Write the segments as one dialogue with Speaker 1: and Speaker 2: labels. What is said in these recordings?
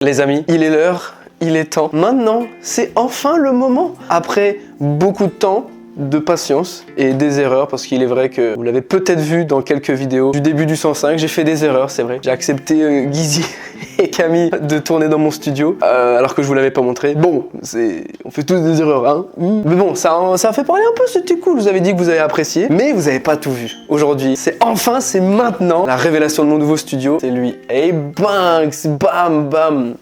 Speaker 1: Les amis, il est l'heure, il est temps. Maintenant, c'est enfin le moment. Après beaucoup de temps, de patience et des erreurs, parce qu'il est vrai que vous l'avez peut-être vu dans quelques vidéos du début du 105, j'ai fait des erreurs, c'est vrai. J'ai accepté Guizy et Camille de tourner dans mon studio, alors que je vous l'avais pas montré. Bon, on fait tous des erreurs, hein. Mais bon, ça a fait parler un peu, c'était cool. Vous avez dit que vous avez apprécié, mais vous avez pas tout vu. Aujourd'hui, c'est maintenant la révélation de mon nouveau studio. C'est lui. Et bang, bam, bam.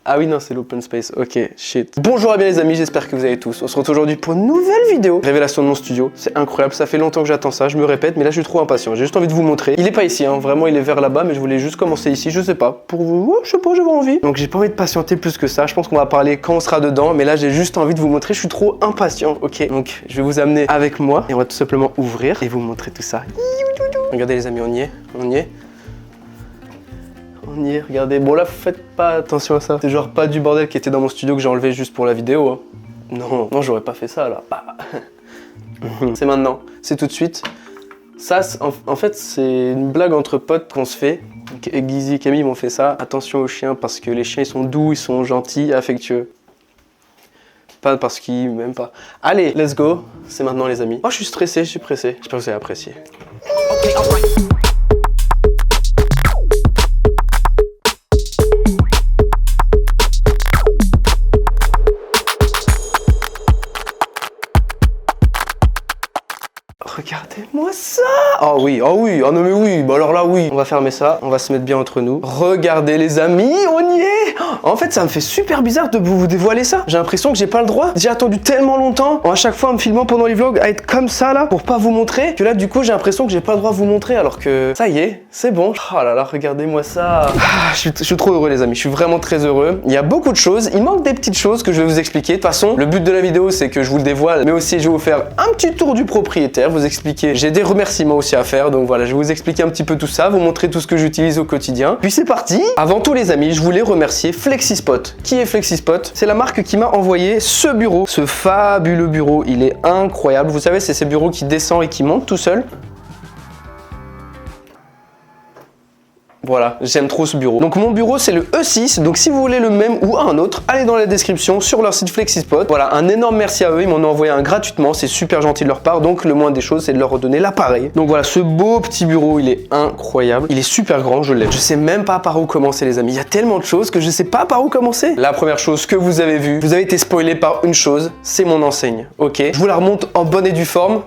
Speaker 1: Ah oui, non, c'est l'open space. Ok, shit. Bonjour à bien les amis, j'espère que vous allez tous. On se retrouve aujourd'hui pour une nouvelle vidéo. Révélation de mon studio. C'est incroyable, ça fait longtemps que j'attends ça, je me répète, mais là je suis trop impatient. J'ai juste envie de vous montrer. Il est pas ici, hein. Vraiment, il est vers là-bas, mais je voulais juste commencer ici, je sais pas. Pour vous, je sais pas, j'avais envie. Donc j'ai pas envie de patienter plus que ça. Je pense qu'on va parler quand on sera dedans, mais là j'ai juste envie de vous montrer. Je suis trop impatient. Ok, donc je vais vous amener avec moi et on va tout simplement ouvrir et vous montrer tout ça. Regardez les amis, on y est. On y est, regardez. Bon là, faites pas attention à ça. C'est genre pas du bordel qui était dans mon studio que j'ai enlevé juste pour la vidéo. Hein. Non, j'aurais pas fait ça là. Bah. C'est maintenant, c'est tout de suite. Ça, en fait, c'est une blague entre potes qu'on se fait. Guizy et Camille m'ont fait ça. Attention aux chiens parce que les chiens ils sont doux, ils sont gentils, affectueux. Pas parce qu'ils m'aiment pas. Allez, let's go. C'est maintenant les amis. Oh, je suis stressé, je suis pressé. J'espère que vous avez apprécié. Okay, alright. Regardez-moi ça! Oh oui, oh non mais oui, bah alors là oui. On va fermer ça, on va se mettre bien entre nous. Regardez les amis, on y est! En fait, ça me fait super bizarre de vous dévoiler ça. J'ai l'impression que j'ai pas le droit. J'ai attendu tellement longtemps, à chaque fois en me filmant pendant les vlogs, à être comme ça là, pour pas vous montrer, que là du coup j'ai l'impression que j'ai pas le droit de vous montrer, alors que ça y est, c'est bon. Oh là là, regardez-moi ça. Je suis trop heureux les amis, je suis vraiment très heureux. Il y a beaucoup de choses, il manque des petites choses que je vais vous expliquer. De toute façon, le but de la vidéo c'est que je vous le dévoile, mais aussi je vais vous faire un petit tour du propriétaire, vous expliquer. J'ai des remerciements aussi à faire, donc voilà, je vais vous expliquer un petit peu tout ça, vous montrer tout ce que j'utilise au quotidien. Puis c'est parti. Avant tout les amis, je voulais remercier Flexispot. Qui est Flexispot? C'est la marque qui m'a envoyé ce bureau, ce fabuleux bureau. Il est incroyable. Vous savez, c'est ces bureaux qui descendent et qui montent tout seul. Voilà, j'aime trop ce bureau. Donc mon bureau c'est le E6, donc si vous voulez le même ou un autre, allez dans la description sur leur site Flexispot. Voilà, un énorme merci à eux, ils m'en ont envoyé un gratuitement, c'est super gentil de leur part, donc le moins des choses c'est de leur redonner l'appareil. Donc voilà, ce beau petit bureau, il est incroyable, il est super grand, je l'aime. Je sais même pas par où commencer les amis, il y a tellement de choses que je sais pas par où commencer. La première chose que vous avez vue, vous avez été spoilé par une chose, c'est mon enseigne, ok? Je vous la remonte en bonne et due forme.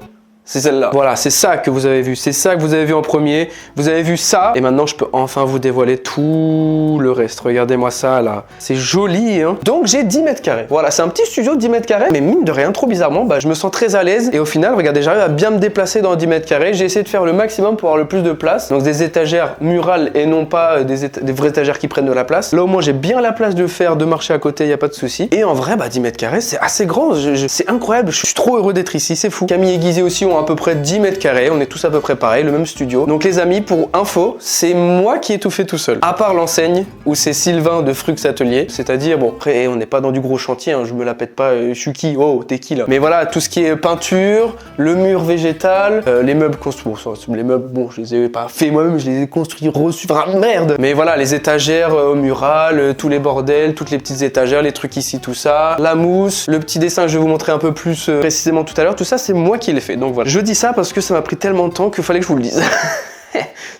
Speaker 1: C'est celle-là. Voilà, c'est ça que vous avez vu. C'est ça que vous avez vu en premier. Vous avez vu ça. Et maintenant, je peux enfin vous dévoiler tout le reste. Regardez-moi ça, là. C'est joli, hein. Donc, j'ai 10 mètres carrés. Voilà, c'est un petit studio de 10 mètres carrés. Mais mine de rien, trop bizarrement, bah, je me sens très à l'aise. Et au final, regardez, j'arrive à bien me déplacer dans 10 mètres carrés. J'ai essayé de faire le maximum pour avoir le plus de place. Donc, des étagères murales et non pas des vraies étagères qui prennent de la place. Là, au moins, j'ai bien la place de faire, de marcher à côté. Il n'y a pas de souci. Et en vrai, bah, 10 mètres carrés, c'est assez grand. C'est incroyable. Je suis trop heureux d'être ici. C'est fou. Camille et Guizy aussi ont à peu près 10 mètres carrés, on est tous à peu près pareil, le même studio. Donc les amis, pour info, c'est moi qui ai tout fait tout seul. À part l'enseigne, où c'est Sylvain de Frux Atelier, c'est-à-dire, bon, après, on n'est pas dans du gros chantier, hein, je me la pète pas, je suis qui? Oh, t'es qui là? Mais voilà, tout ce qui est peinture, le mur végétal, les meubles construits, bon, les meubles, bon, je les ai pas fait moi-même, je les ai construits, reçus, enfin, merde! Mais voilà, les étagères au mural, tous les bordels, toutes les petites étagères, les trucs ici, tout ça, la mousse, le petit dessin que je vais vous montrer un peu plus précisément tout à l'heure, tout ça, c'est moi qui l'ai fait. Donc voilà, je dis ça parce que ça m'a pris tellement de temps qu'il fallait que je vous le dise.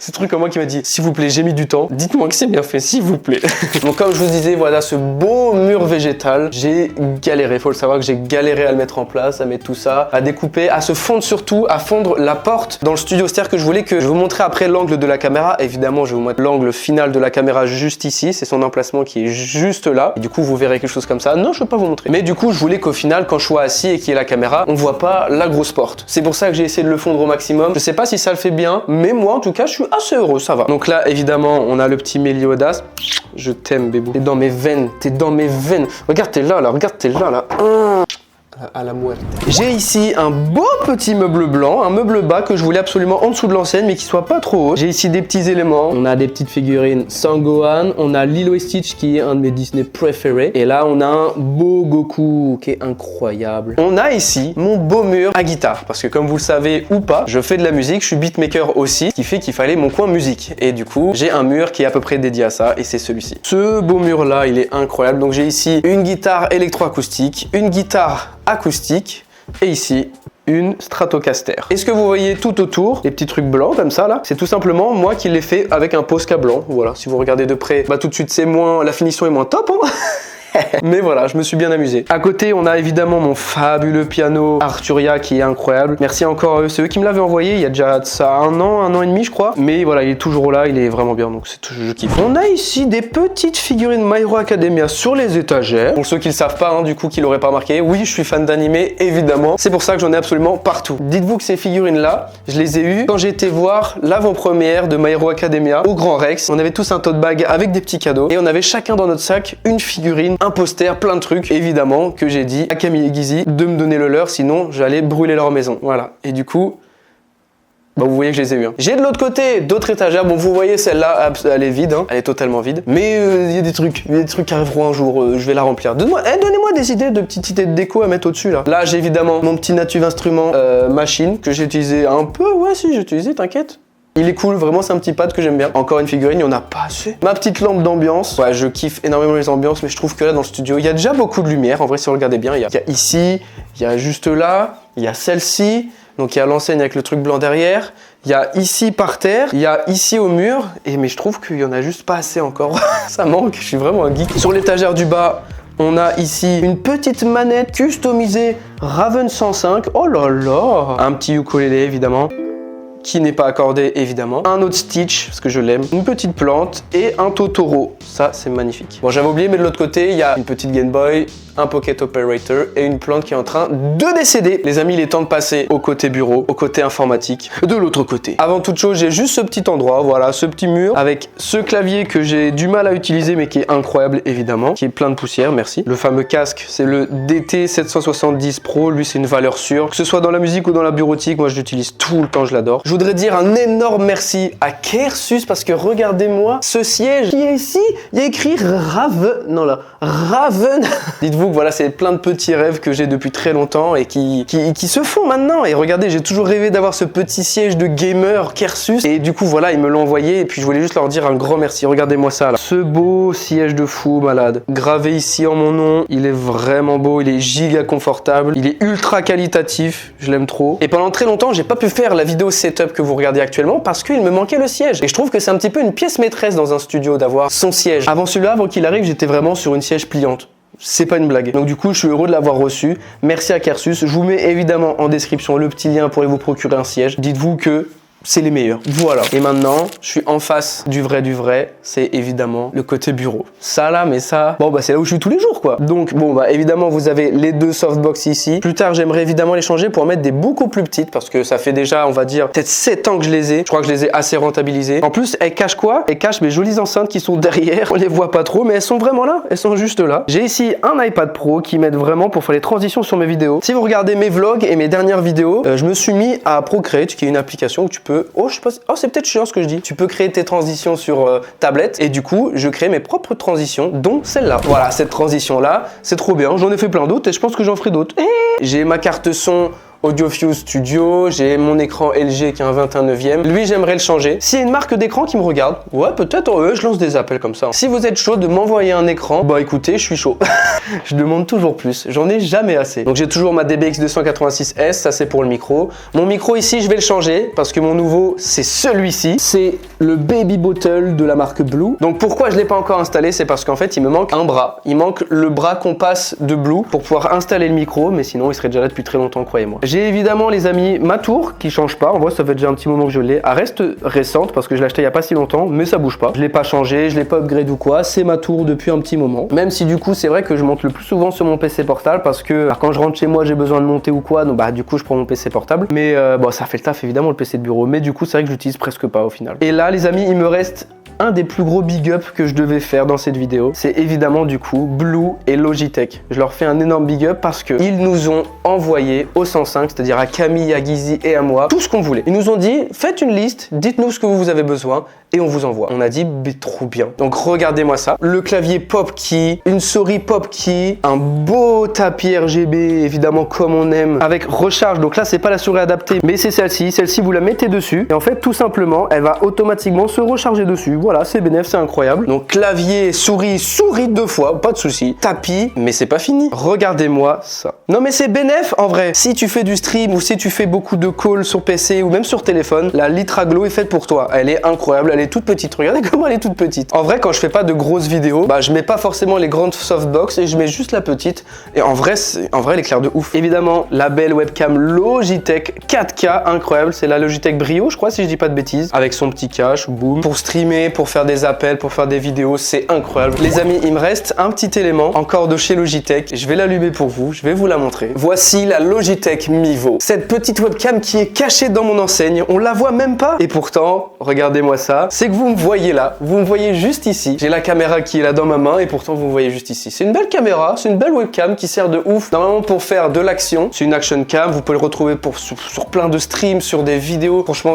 Speaker 1: Ce truc comme moi qui m'a dit, s'il vous plaît, j'ai mis du temps, dites-moi que c'est bien fait, s'il vous plaît. Donc comme je vous disais, voilà ce beau mur végétal, j'ai galéré, faut le savoir que j'ai galéré à le mettre en place, à mettre tout ça, à découper, à se fondre surtout, à fondre la porte dans le studio. C'est-à-dire que je voulais que je vous montrer après l'angle de la caméra, évidemment je vais vous mettre l'angle final de la caméra juste ici, c'est son emplacement qui est juste là, et du coup vous verrez quelque chose comme ça. Non, je peux pas vous montrer. Mais du coup je voulais qu'au final, quand je sois assis et qu'il y ait la caméra, on voit pas la grosse porte. C'est pour ça que j'ai essayé de le fondre au maximum. Je sais pas si ça le fait bien, mais moi en tout cas je suis assez heureux, ça va. Donc là évidemment on a le petit Méliodas. Je t'aime bébou. T'es dans mes veines, t'es dans mes veines. Regarde t'es là là, regarde t'es là là. à la muerte. J'ai ici un beau petit meuble blanc, un meuble bas que je voulais absolument en dessous de l'enseigne mais qui soit pas trop haut. J'ai ici des petits éléments. On a des petites figurines Sangohan, on a Lilo et Stitch qui est un de mes Disney préférés. Et là on a un beau Goku qui est incroyable. On a ici mon beau mur à guitare parce que comme vous le savez ou pas, je fais de la musique, je suis beatmaker aussi, ce qui fait qu'il fallait mon coin musique. Et du coup, j'ai un mur qui est à peu près dédié à ça et c'est celui-ci. Ce beau mur là, il est incroyable. Donc j'ai ici une guitare électroacoustique, une guitare acoustique et ici une Stratocaster. Et ce que vous voyez tout autour, les petits trucs blancs comme ça là, c'est tout simplement moi qui l'ai fait avec un Posca blanc. Voilà, si vous regardez de près, bah tout de suite c'est moins, la finition est moins top hein. Mais voilà, je me suis bien amusé. À côté, on a évidemment mon fabuleux piano Arturia qui est incroyable. Merci encore à eux, c'est eux qui me l'avaient envoyé il y a déjà ça un an et demi je crois. Mais voilà, il est toujours là, il est vraiment bien, donc je kiffe. On a ici des petites figurines My Hero Academia sur les étagères. Pour ceux qui le savent pas, hein, du coup, qui l'auraient pas remarqué, oui, je suis fan d'animé, évidemment. C'est pour ça que j'en ai absolument partout. Dites-vous que ces figurines-là, je les ai eues quand j'ai été voir l'avant-première de My Hero Academia au Grand Rex. On avait tous un tote bag avec des petits cadeaux et on avait chacun dans notre sac une figurine, un poster, plein de trucs, évidemment, que j'ai dit à Camille et Gizzy de me donner le leur, sinon j'allais brûler leur maison. Voilà. Et du coup, bah vous voyez que je les ai eu. Hein. J'ai de l'autre côté d'autres étagères. Bon, vous voyez celle-là, elle est vide, hein. Elle est totalement vide. Mais il y a des trucs qui arriveront un jour. Je vais la remplir. Donnez-moi des idées de petites idées de déco à mettre au-dessus là. Là, j'ai évidemment mon petit Native Instrument machine que j'ai utilisé un peu. Ouais, si j'ai utilisé, t'inquiète. Il est cool, vraiment c'est un petit pad que j'aime bien. Encore une figurine, il n'y en a pas assez. Ma petite lampe d'ambiance. Ouais, je kiffe énormément les ambiances, mais je trouve que là dans le studio, il y a déjà beaucoup de lumière. En vrai, si vous regardez bien, il y a ici, il y a juste là, il y a celle-ci. Donc il y a l'enseigne avec le truc blanc derrière. Il y a ici par terre, il y a ici au mur. Mais je trouve qu'il y en a juste pas assez encore. Ça manque, je suis vraiment un geek. Sur l'étagère du bas, on a ici une petite manette customisée Raven 105. Oh là là. Un petit ukulélé évidemment, qui n'est pas accordé évidemment. Un autre Stitch, parce que je l'aime. Une petite plante et un Totoro. Ça, c'est magnifique. Bon, j'avais oublié, mais de l'autre côté, il y a une petite Game Boy, un Pocket Operator et une plante qui est en train de décéder. Les amis, il est temps de passer au côté bureau, au côté informatique, de l'autre côté. Avant toute chose, j'ai juste ce petit endroit, voilà, ce petit mur, avec ce clavier que j'ai du mal à utiliser, mais qui est incroyable, évidemment, qui est plein de poussière, merci. Le fameux casque, c'est le DT770 Pro, lui, c'est une valeur sûre. Que ce soit dans la musique ou dans la bureautique, moi, je l'utilise tout le temps, je l'adore. Je voudrais dire un énorme merci à Kersus, parce que regardez-moi ce siège qui est ici. Il y a écrit Raven. Non, là, Raven. Dites-vous que voilà, c'est plein de petits rêves que j'ai depuis très longtemps et qui se font maintenant. Et regardez, j'ai toujours rêvé d'avoir ce petit siège de gamer Kersus. Et du coup, voilà, ils me l'ont envoyé. Et puis, je voulais juste leur dire un grand merci. Regardez-moi ça, là. Ce beau siège de fou malade. Gravé ici en mon nom. Il est vraiment beau. Il est giga confortable. Il est ultra qualitatif. Je l'aime trop. Et pendant très longtemps, j'ai pas pu faire la vidéo setup que vous regardez actuellement parce qu'il me manquait le siège. Et je trouve que c'est un petit peu une pièce maîtresse dans un studio d'avoir son siège. Avant celui-là, avant qu'il arrive, j'étais vraiment sur une siège pliante. C'est pas une blague. Donc du coup, je suis heureux de l'avoir reçu. Merci à Kersus. Je vous mets évidemment en description le petit lien pour aller vous procurer un siège. Dites-vous que c'est les meilleurs. Voilà. Et maintenant, je suis en face du vrai. C'est évidemment le côté bureau. Ça là, mais ça, bon bah c'est là où je suis tous les jours quoi. Donc bon bah évidemment vous avez les deux softbox ici. Plus tard j'aimerais évidemment les changer pour en mettre des beaucoup plus petites parce que ça fait déjà on va dire peut-être 7 ans que je les ai. Je crois que je les ai assez rentabilisées. En plus elles cachent quoi? Elles cachent mes jolies enceintes qui sont derrière. On les voit pas trop mais elles sont vraiment là. Elles sont juste là. J'ai ici un iPad Pro qui m'aide vraiment pour faire les transitions sur mes vidéos. Si vous regardez mes vlogs et mes dernières vidéos, je me suis mis à Procreate qui est une application où tu peux oh je sais pas, oh c'est peut-être chiant ce que je dis. Tu peux créer tes transitions sur tablette et du coup je crée mes propres transitions dont celle-là. Voilà, cette transition là, c'est trop bien. J'en ai fait plein d'autres et je pense que j'en ferai d'autres. J'ai ma carte son AudioFuse Studio, j'ai mon écran LG qui est un 21/9. Lui, j'aimerais le changer. S'il y a une marque d'écran qui me regarde, ouais, peut-être, je lance des appels comme ça. Si vous êtes chaud de m'envoyer un écran, bah écoutez, je suis chaud. Je demande toujours plus, j'en ai jamais assez. Donc j'ai toujours ma DBX 286S, ça c'est pour le micro. Mon micro ici, je vais le changer parce que mon nouveau, c'est celui-ci. C'est le Baby Bottle de la marque Blue. Donc pourquoi je l'ai pas encore installé, c'est parce qu'en fait, il me manque un bras. Il manque le bras Compass de Blue pour pouvoir installer le micro, mais sinon, il serait déjà là depuis très longtemps, croyez-moi. J'ai évidemment les amis ma tour qui change pas, en vrai ça fait déjà un petit moment que je l'ai, elle reste récente parce que je l'ai acheté il y a pas si longtemps mais ça bouge pas, je l'ai pas changé, je l'ai pas upgrade ou quoi, c'est ma tour depuis un petit moment, même si du coup c'est vrai que je monte le plus souvent sur mon PC portable parce que quand je rentre chez moi j'ai besoin de monter ou quoi, donc bah du coup je prends mon PC portable, mais bon ça fait le taf évidemment le PC de bureau, mais du coup c'est vrai que j'utilise presque pas au final. Et là les amis il me reste un des plus gros big up que je devais faire dans cette vidéo, c'est évidemment du coup Blue et Logitech. Je leur fais un énorme big up parce que ils nous ont envoyé au 105, c'est-à-dire à Camille, à Guizy et à moi, tout ce qu'on voulait. Ils nous ont dit, faites une liste, dites-nous ce que vous avez besoin et on vous envoie. On a dit, mais trop bien. Donc regardez-moi ça. Le clavier PopKey, une souris PopKey, un beau tapis RGB, évidemment comme on aime, avec recharge. Donc là, c'est pas la souris adaptée, mais c'est celle-ci. Celle-ci, vous la mettez dessus et en fait, tout simplement, elle va automatiquement se recharger dessus. Voilà, c'est bénéf, c'est incroyable. Donc clavier, souris 2 fois, pas de souci. Tapis, mais c'est pas fini. Regardez-moi ça. Non mais c'est bénéf en vrai. Si tu fais du stream ou si tu fais beaucoup de calls sur PC ou même sur téléphone, la Litra Glow est faite pour toi. Elle est incroyable, elle est toute petite. Regardez comment elle est toute petite. En vrai, quand je fais pas de grosses vidéos, bah je mets pas forcément les grandes softbox et je mets juste la petite. Et en vrai, elle est claire de ouf. Évidemment, la belle webcam Logitech 4K, incroyable. C'est la Logitech Brio, je crois, si je dis pas de bêtises. Avec son petit cache, boum. Pour streamer, pour faire des appels, pour faire des vidéos, c'est incroyable. Les amis, il me reste un petit élément encore de chez Logitech. Je vais l'allumer pour vous, je vais vous la montrer. Voici la Logitech Mivo. Cette petite webcam qui est cachée dans mon enseigne, on la voit même pas. Et pourtant, regardez-moi ça, c'est que vous me voyez là, vous me voyez juste ici. J'ai la caméra qui est là dans ma main et pourtant vous me voyez juste ici. C'est une belle caméra, c'est une belle webcam qui sert de ouf normalement pour faire de l'action. C'est une action cam, vous pouvez le retrouver sur plein de streams, sur des vidéos. Franchement,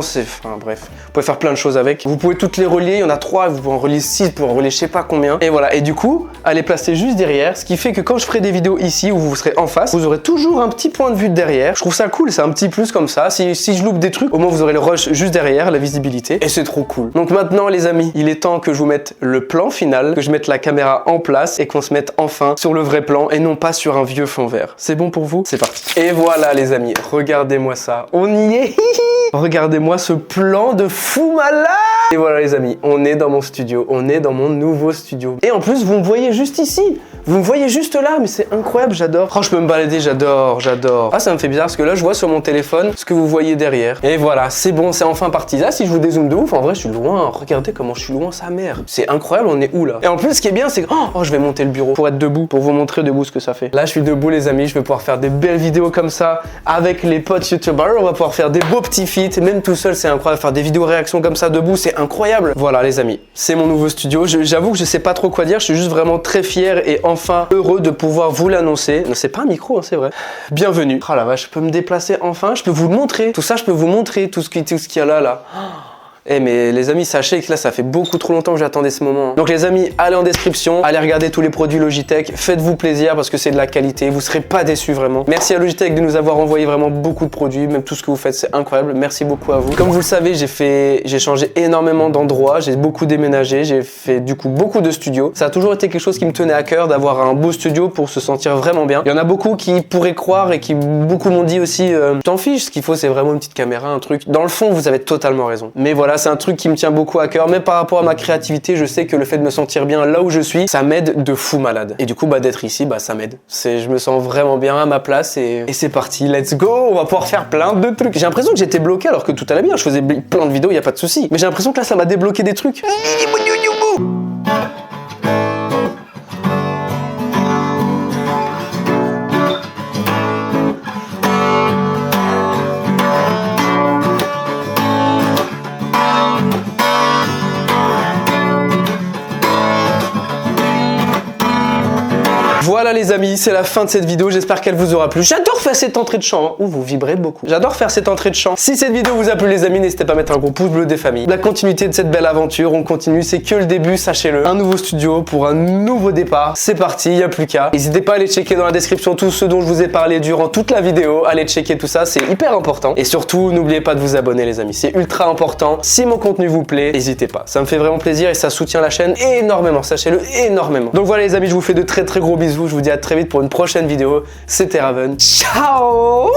Speaker 1: bref, vous pouvez faire plein de choses avec. Vous pouvez toutes les relier, il y en a 3, vous pouvez en relier 6, vous pouvez en relier je sais pas combien. Et voilà, et du coup, elle est placée juste derrière, ce qui fait que quand je ferai des vidéos ici où vous serez en face, vous aurez toujours un petit point de vue de derrière. Je trouve ça cool, c'est un petit plus comme ça. Si je loupe des trucs, au moins vous aurez le rush juste derrière, la visibilité, et c'est trop cool. Donc maintenant les amis, il est temps que je vous mette le plan final, que je mette la caméra en place et qu'on se mette enfin sur le vrai plan et non pas sur un vieux fond vert. C'est bon pour vous? C'est parti. Et voilà les amis, regardez-moi ça. On y est. Regardez-moi ce plan de fou malade. Et voilà les amis, on est dans mon studio, on est dans mon nouveau studio. Et en plus, vous me voyez juste ici. Vous me voyez juste là, mais c'est incroyable, j'adore. Oh, je peux me balader, j'adore. Ah, ça me fait bizarre parce que là, je vois sur mon téléphone ce que vous voyez derrière. Et voilà, c'est bon, c'est enfin parti. Là, si je vous dézoome de ouf, en vrai, je suis loin. Regardez comment je suis loin, sa mère. C'est incroyable, on est où là? Et en plus, ce qui est bien, c'est que oh, je vais monter le bureau pour être debout, pour vous montrer debout ce que ça fait. Là, je suis debout, les amis, je vais pouvoir faire des belles vidéos comme ça avec les potes youtubeurs. On va pouvoir faire des beaux petits feats, même tout seul, c'est incroyable. Faire des vidéos réactions comme ça debout, c'est incroyable. Voilà, les amis, c'est mon nouveau studio. J'avoue que je sais pas trop quoi dire, je suis juste vraiment très fier et enfin heureux de pouvoir vous l'annoncer. Non, c'est pas un micro, hein, c'est vrai. Bienvenue. Oh la vache, je peux me déplacer enfin, je peux vous le montrer. Tout ça, je peux vous montrer tout ce qu'il y a là. Eh mais les amis, sachez que là ça fait beaucoup trop longtemps que j'attendais ce moment. Donc les amis, allez en description, allez regarder tous les produits Logitech, faites-vous plaisir parce que c'est de la qualité, vous serez pas déçus vraiment. Merci à Logitech de nous avoir envoyé vraiment beaucoup de produits, même tout ce que vous faites c'est incroyable, merci beaucoup à vous. Comme vous le savez, j'ai changé énormément d'endroits, j'ai beaucoup déménagé, j'ai fait du coup beaucoup de studios. Ça a toujours été quelque chose qui me tenait à cœur d'avoir un beau studio pour se sentir vraiment bien. Il y en a beaucoup qui pourraient croire et qui beaucoup m'ont dit aussi t'en fiches, ce qu'il faut c'est vraiment une petite caméra, un truc. Dans le fond, vous avez totalement raison. Mais voilà, c'est un truc qui me tient beaucoup à cœur, mais par rapport à ma créativité, je sais que le fait de me sentir bien là où je suis, ça m'aide de fou malade. Et du coup, d'être ici, ça m'aide. Je me sens vraiment bien à ma place et c'est parti, let's go, on va pouvoir faire plein de trucs. J'ai l'impression que j'étais bloqué alors que tout allait bien, je faisais plein de vidéos, il y a pas de souci. Mais j'ai l'impression que là, ça m'a débloqué des trucs. Voilà les amis, c'est la fin de cette vidéo, j'espère qu'elle vous aura plu. J'adore faire cette entrée de chant, hein. Ouh, vous vibrez beaucoup. J'adore faire cette entrée de chant. Si cette vidéo vous a plu les amis, n'hésitez pas à mettre un gros pouce bleu des familles. La continuité de cette belle aventure, on continue, c'est que le début, sachez-le. Un nouveau studio pour un nouveau départ, c'est parti, il n'y a plus qu'à. N'hésitez pas à aller checker dans la description tout ce dont je vous ai parlé durant toute la vidéo. Allez checker tout ça, c'est hyper important. Et surtout, n'oubliez pas de vous abonner les amis, c'est ultra important. Si mon contenu vous plaît, n'hésitez pas. Ça me fait vraiment plaisir et ça soutient la chaîne énormément, sachez-le, énormément. Donc voilà les amis, je vous fais de très gros bisous, je vous dis à très vite pour une prochaine vidéo. C'était Raven. Ciao!